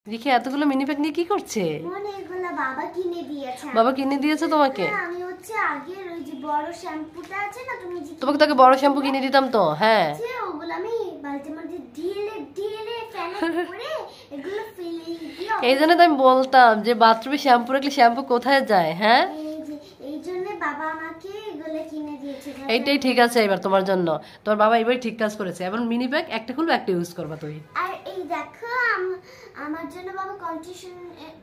Ricky এতগুলো mini pack নিয়ে কি করছে? মানে এগুলো বাবা কিনে দিয়েছে। বাবা কিনে দিয়েছে তোমাকে? আমি হচ্ছে আগের ওই যে বড় শ্যাম্পুটা আছে না, তুমি যে তোমাকে তাকে বড় শ্যাম্পু কিনে দিতাম তো। হ্যাঁ, যে ওগুলো আমি বালতির মধ্যে ঢেলে ঢেলে ফেলে করে এগুলো ফেলে দিও। এই জন্য তো আমি বলতাম যে বাথরুমে শ্যাম্পু রাখলে শ্যাম্পু কোথায় যায়। হ্যাঁ, এই জন্য বাবা আমাকে এগুলো কিনে দিয়েছে। এইটাই ঠিক আছে এবার তোমার জন্য। তোমার বাবা এবারই ঠিক কাজ করেছে। এবার মিনি প্যাক একটা খুলবে, একটা ইউজ করবা তুমি। আর এই দেখো আমার জন্য বাবা কন্ডিশনার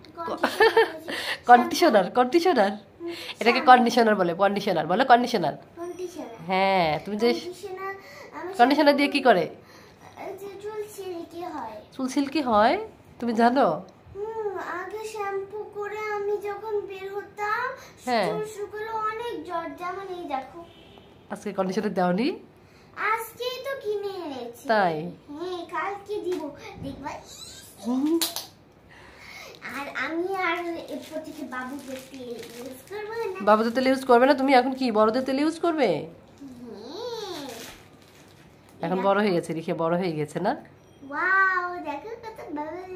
কন্ডিশনার এটাকে কন্ডিশনার বলে। কন্ডিশনার বলে, কন্ডিশনার। হ্যাঁ, তুমি যে কন্ডিশনার দিয়ে কি করে? চুল সিল্কি হয়। চুল সিল্কি হয় তুমি জানো? আগে শ্যাম্পু করে আমি যখন বের হতাম চুল শুকালো অনেক জ্বর। যেমন এই দেখো, আজকে কন্ডিশনার দাওনি? আজকেই তো কিনে এনেছি। তাই? হ্যাঁ, কালকে দিব দেখবা। আর আমি আর এরপর থেকে বাবুদের তেল ইউজ করব না। বাবুদের তেল ইউজ করবে না তুমি? এখন কি বড়দের তেল ইউজ করবে? এখন বড় হয়ে গেছে, রিখে বড় হয়ে গেছে না? ওয়াও, দেখো কত বাবলস।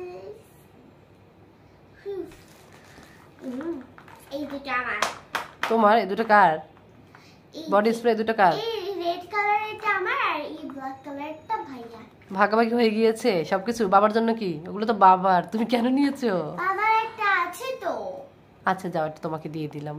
এই দুটো আমার। তোমার? এই দুটো কার? বডি স্প্রে দুটো কার? এই রেড কালার এটা আমার, আর এই ব্ল্যাক কালারটা ভাইয়া। ভাগাভাগি হয়ে গিয়েছে সবকিছু। বাবার জন্য কি? ওগুলো তো বাবার, তুমি কেন নিয়েছো? বাবার একটা আছে তো। আচ্ছা যাও, এটা তোমাকে দিয়ে দিলাম।